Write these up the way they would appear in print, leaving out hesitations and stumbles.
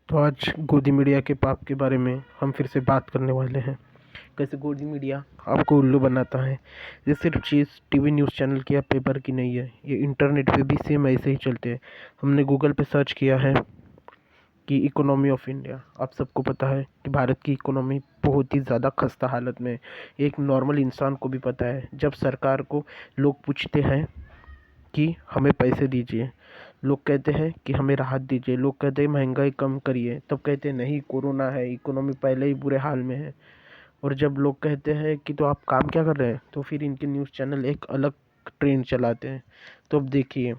तो आज गोदी मीडिया के पाप के बारे में हम फिर से बात करने वाले हैं। कैसे गोदी मीडिया आपको उल्लू बनाता है। ये सिर्फ चीज़ टीवी न्यूज़ चैनल की या पेपर की नहीं है, ये इंटरनेट पे भी सेम ऐसे ही चलते हैं। हमने गूगल पे सर्च किया है कि इकोनॉमी ऑफ इंडिया। आप सबको पता है कि भारत की इकोनॉमी बहुत ही ज़्यादा खस्ता हालत में है। एक नॉर्मल इंसान को भी पता है। जब सरकार को लोग पूछते हैं कि हमें पैसे दीजिए, लोग कहते हैं कि हमें राहत दीजिए, लोग कहते हैं महंगाई कम करिए, तब कहते हैं नहीं कोरोना है, इकोनॉमी पहले ही बुरे हाल में है। और जब लोग कहते हैं कि तो आप काम क्या कर रहे हैं, तो फिर इनके न्यूज़ चैनल एक अलग ट्रेंड चलाते हैं। तो अब देखिए,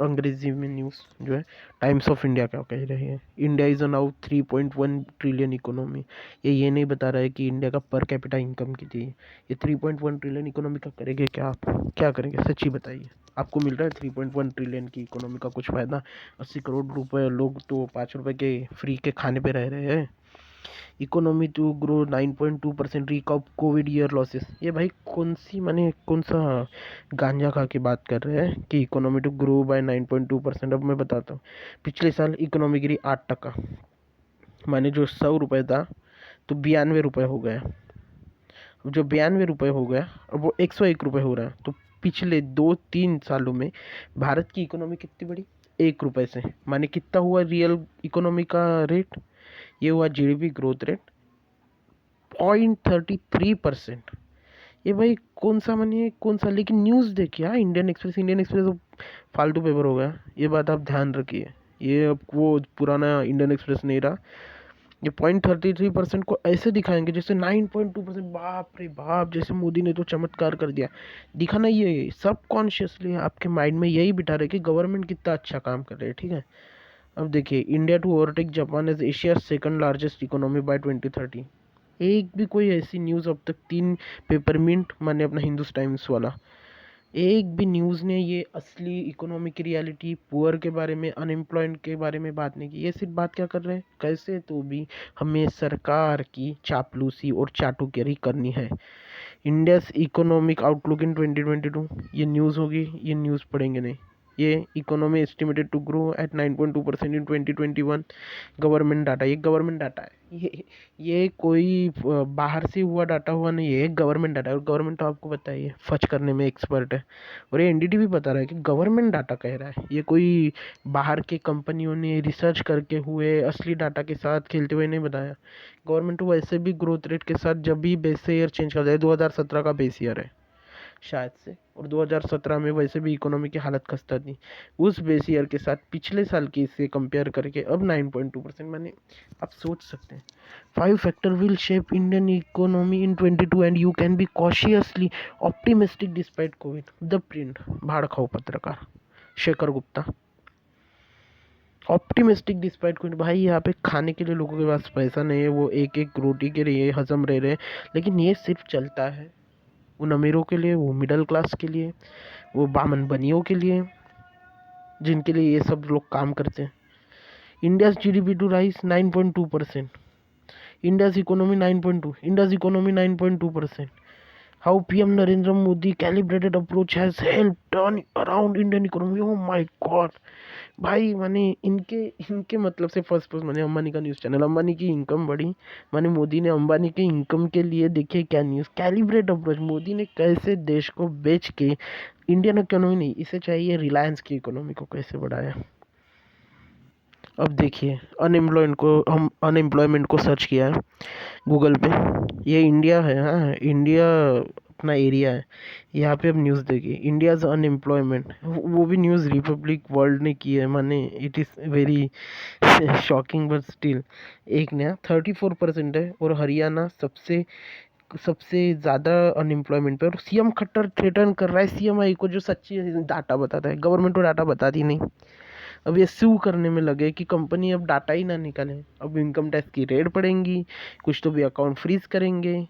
अंग्रेजी में न्यूज़ जो है टाइम्स ऑफ इंडिया क्या कह रही है। India is now 3.1 trillion economy. ये नहीं बता रहा है कि इंडिया का पर कैपिटा इनकम कितनी है। ये 3.1 ट्रिलियन इकोनॉमी का करेंगे क्या? आप क्या करेंगे, सच्ची बताइए। आपको मिल रहा है 3.1 ट्रिलियन की इकोनॉमी का कुछ फ़ायदा? 80 करोड़ रुपए लोग तो 5 रुपए के फ्री के खाने पे रह रहे हैं। Economy to grow 9.2% recoup Covid year losses. ये भाई कौन सी माने कौन सा गांजा खा के बात कर रहे हैं कि इकोनॉमी टू ग्रो बाय 9.2%। अब मैं बताता हूँ, पिछले साल इकोनॉमी गिरी 8%। माने जो 100 रुपये था तो 92 रुपये हो गया। अब जो 92 रुपये हो गया अब वो 101 रुपये हो रहा है। तो पिछले 2-3 सालों में भारत की इकोनॉमी कितनी बढ़ी? 1 रुपये से। माने कितना हुआ रियल इकोनॉमी का रेट? ये हुआ जीडीपी ग्रोथ रेट 0.33%। ये भाई कौन सा मानिए कौन सा, लेकिन न्यूज़ देखिए। हाँ, इंडियन एक्सप्रेस तो फालतू पेपर हो गया, ये बात आप ध्यान रखिए। ये अब वो पुराना इंडियन एक्सप्रेस नहीं रहा। ये 0.33% को ऐसे दिखाएंगे जैसे 9.2%। बाप रे बाप, जैसे मोदी ने तो चमत्कार कर दिया। दिखाना ये सब कॉन्शियसली आपके माइंड में यही बिठा रहे कि गवर्नमेंट कितना अच्छा काम कर रही है, ठीक है। अब देखिए, India to overtake Japan as Asia second largest economy by 2030। एक भी कोई ऐसी न्यूज़ अब तक, 3 पेपरमिंट माने अपना हिंदुस्तान टाइम्स वाला, एक भी न्यूज़ ने ये असली इकोनॉमिक रियलिटी, पुअर के बारे में, अनएम्प्लॉयड के बारे में बात नहीं की। ये सिर्फ बात क्या कर रहे हैं, कैसे तो भी हमें सरकार की चापलूसी और चाटुकारी करनी है। इंडियाज इकोनॉमिक आउटलुक इन 2022, ये न्यूज़ होगी, ये न्यूज़ पढ़ेंगे नहीं। ये economy estimated to grow at 9.2% in 2021। Government data, ये गवर्नमेंट डाटा है। ये कोई बाहर से हुआ डाटा हुआ नहीं है, ये गवर्नमेंट डाटा है। और गवर्नमेंट तो आपको पता ही है फच करने में एक्सपर्ट है। और ये एनडीटी भी बता रहा है कि गवर्नमेंट डाटा कह रहा है, ये कोई बाहर के कंपनियों ने रिसर्च करके हुए असली डाटा के साथ खेलते हुए नहीं बताया। गवर्नमेंट तो वैसे भी ग्रोथ रेट के साथ जब भी बेस ईयर चेंज कर जाए, 2017 का बेस ईयर है शायद से, और 2017 में वैसे भी इकोनॉमी की हालत खस्ता थी। उस बेस ईयर के साथ पिछले साल की इससे कंपेयर करके अब 9.2%। मैंने, आप सोच सकते हैं, 5 factor will shape Indian economy in 22 and you can be cautiously optimistic despite Covid. The Print, भाड़ खाओ पत्रकार Shekhar Gupta. Optimistic despite Covid, भाई यहाँ पे खाने के लिए लोगों के पास पैसा नहीं है, वो एक एक रोटी के लिए हजम रह रहे हैं। लेकिन ये सिर्फ चलता है उन अमीरों के लिए, वो मिडिल क्लास के लिए, वो बामन बनियों के लिए, जिनके लिए ये सब लोग काम करते हैं। India's GDP to rise 9.2%। India's economy 9.2, India's economy 9.2%। How PM Narendra Modi calibrated approach has help turn around Indian economy. Oh my God भाई, माने इनके इनके मतलब से फर्स्ट फर्स्ट माने अंबानी का न्यूज़ चैनल, अंबानी की इनकम बढ़ी। माने मोदी ने अंबानी के इनकम के लिए देखिए क्या न्यूज़, कैलिब्रेट अप्रोच, मोदी ने कैसे देश को बेच के इंडियन इकोनॉमी नहीं, इसे चाहिए रिलायंस की इकोनॉमी को कैसे बढ़ाया। अब देखिए, अनएम्प्लॉयमेंट को सर्च किया है गूगल पे। ये इंडिया है, हाँ इंडिया अपना एरिया है। यहाँ पे अब न्यूज़ देखिए, इंडियाज़ अनएम्प्लॉयमेंट, वो भी न्यूज़ रिपब्लिक वर्ल्ड ने की है। माने it is very shocking but still. एक नया 34% है, और हरियाणा सबसे सबसे ज़्यादा अनएम्प्लॉयमेंट पे। और सीएम खट्टर थ्रेटन कर रहा है सीएमआई को, जो सच्ची डाटा बताता है। गवर्नमेंट तो डाटा बताती नहीं। अब ये सू करने में लगे कि कंपनी अब डाटा ही ना निकाले, अब इनकम टैक्स की रेड पड़ेंगी, कुछ तो भी अकाउंट फ्रीज करेंगे।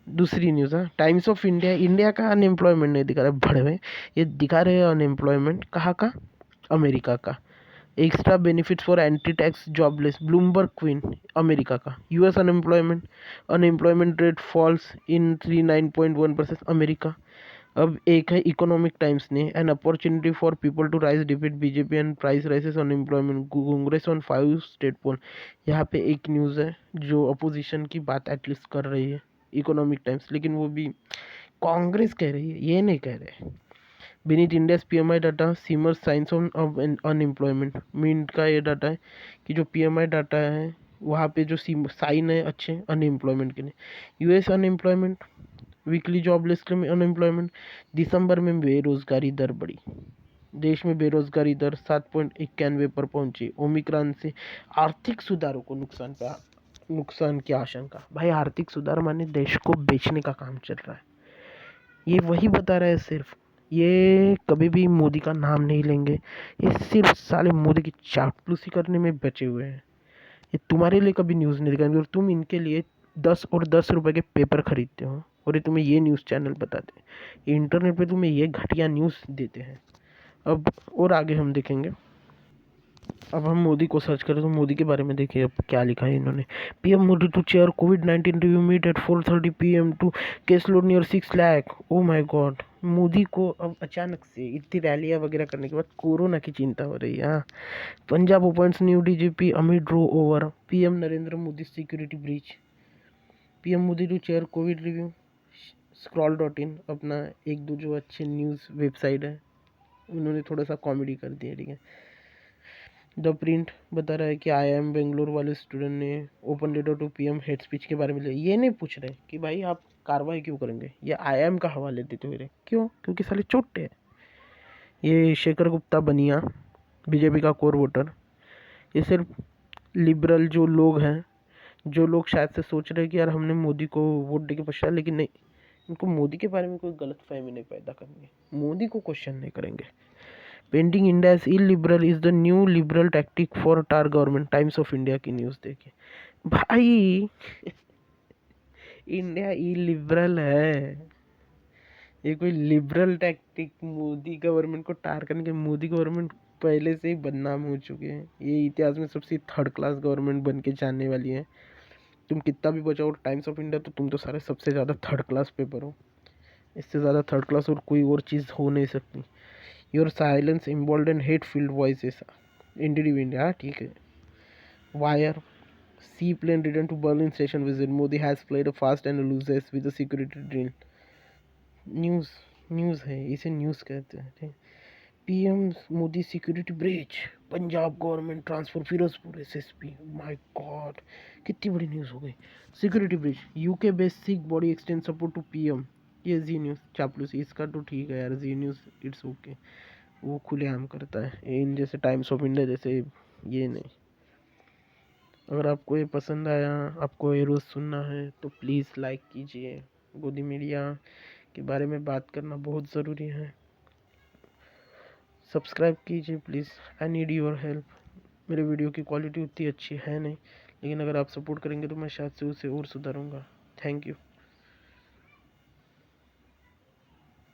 दूसरी न्यूज़ है टाइम्स ऑफ इंडिया, इंडिया का अनएम्प्लॉयमेंट नहीं दिखा रहे भड़वे, ये दिखा रहे हैं अनएम्प्लॉयमेंट कहाँ का, अमेरिका का। Extra benefit for anti tax jobless, Bloomberg Quint, America का। US unemployment, unemployment rate falls in 39.1%, America. अब एक है इकोनॉमिक टाइम्स ने, an opportunity for people to rise defeat BJP and price rises unemployment Congress on 5 state poll. यहाँ पे एक news है जो अपोजिशन की बात एटलीस्ट कर रही है, इकोनॉमिक टाइम्स, लेकिन वो भी कांग्रेस कह रही है, ये नहीं कह रहे। Beneath India's PMI data simmer signs of unemployment. Mint का ये डाटा है कि जो पीएमआई डाटा है वहाँ पे जो साइन है अच्छे अनएम्प्लॉयमेंट के लिए। US unemployment, weekly job list में अनएम्प्लॉयमेंट, दिसंबर में बेरोजगारी दर बढ़ी। देश में बेरोजगारी दर 7.91 पर पहुंची। ओमिक्रॉन से आर्थिक सुधारों को नुकसान की आशंका। भाई आर्थिक सुधार माने देश को बेचने का काम चल रहा है, ये वही बता रहा है सिर्फ। ये कभी भी मोदी का नाम नहीं लेंगे, ये सिर्फ साले मोदी की चापलूसी करने में बचे हुए हैं। ये तुम्हारे लिए कभी न्यूज़ नहीं दिखाएंगे, और तुम इनके लिए 10 रुपए के पेपर खरीदते हो और ये तुम्हें ये न्यूज़ चैनल बताते हैं, ये इंटरनेट पे तुम्हें ये घटिया न्यूज़ देते हैं। अब और आगे हम देखेंगे। अब हम मोदी को सर्च करें तो मोदी के बारे में देखिए अब क्या लिखा है इन्होंने। पीएम मोदी टू चेयर कोविड-19 review meet at 4:30 PM to case load near 6 lakh. Oh my god, Modi को अब अचानक से इतनी रैलियां वगैरह करने के बाद कोरोना की चिंता हो रही है। हाँ, Punjab appoints new DGP amid row over PM Narendra Modi security breach. PM Modi to chair Covid review. scroll.in अपना एक दो जो अच्छे न्यूज़ वेबसाइट है उन्होंने थोड़ा सा कॉमेडी कर दिया, ठीक है। द प्रिंट बता रहा है कि IIM बेंगलोर वाले स्टूडेंट ने open letter to PM hate speech के बारे में लिया। ये नहीं पूछ रहे कि भाई आप कार्रवाई क्यों करेंगे, ये IIM का हवाले देते हुए रहे। क्यों? क्योंकि साले चोटे हैं। ये शेखर गुप्ता बनिया बीजेपी का कोर वोटर, ये सिर्फ लिबरल जो लोग हैं, जो लोग शायद से सोच रहे हैं कि यार हमने मोदी को वोट दे के पछताया, लेकिन नहीं, इनको मोदी के बारे में कोई गलत फहमी नहीं पैदा करनी है, मोदी को क्वेश्चन नहीं करेंगे। Painting India as illiberal is the new liberal tactic for टार गवर्नमेंट। टाइम्स ऑफ इंडिया की न्यूज़ देखिए भाई। इंडिया इलिबरल है, ये कोई लिबरल टैक्टिक मोदी गवर्नमेंट को टार करने के? मोदी गवर्नमेंट पहले से ही बदनाम हो चुके हैं, ये इतिहास में सबसे थर्ड क्लास गवर्नमेंट बन के जाने वाली है। तुम कितना भी बचाओ टाइम्स ऑफ इंडिया, तो तुम तो सारे सबसे ज़्यादा थर्ड क्लास पेपर हो, इससे ज़्यादा थर्ड क्लास और कोई और चीज़ हो नहीं सकती। Your silence embolden hate filled voices। India India, ठीक है। Wire see plane return to Berlin station visit Modi has played a fast and loose with security drill. News news है, इसे न्यूज़ कहते हैं, ठीक। PM Modi security breach, Punjab government transfer Firozpur SSP. My God, कितनी बड़ी news हो गई। Security breach, UK based Sikh body extend support to PM. ये जी न्यूज़ चापलूसी, इसका तो ठीक है यार, जी न्यूज़ इट्स ओके, वो खुलेआम करता है। इन जैसे टाइम्स ऑफ इंडिया जैसे ये नहीं। अगर आपको ये पसंद आया, आपको ये रोज़ सुनना है, तो प्लीज़ लाइक कीजिए। गोदी मीडिया के बारे में बात करना बहुत ज़रूरी है। सब्सक्राइब कीजिए please, I need your help. मेरे वीडियो की क्वालिटी उतनी अच्छी है नहीं, लेकिन अगर आप सपोर्ट करेंगे तो मैं शायद से उसे और सुधारूँगा। Thank you.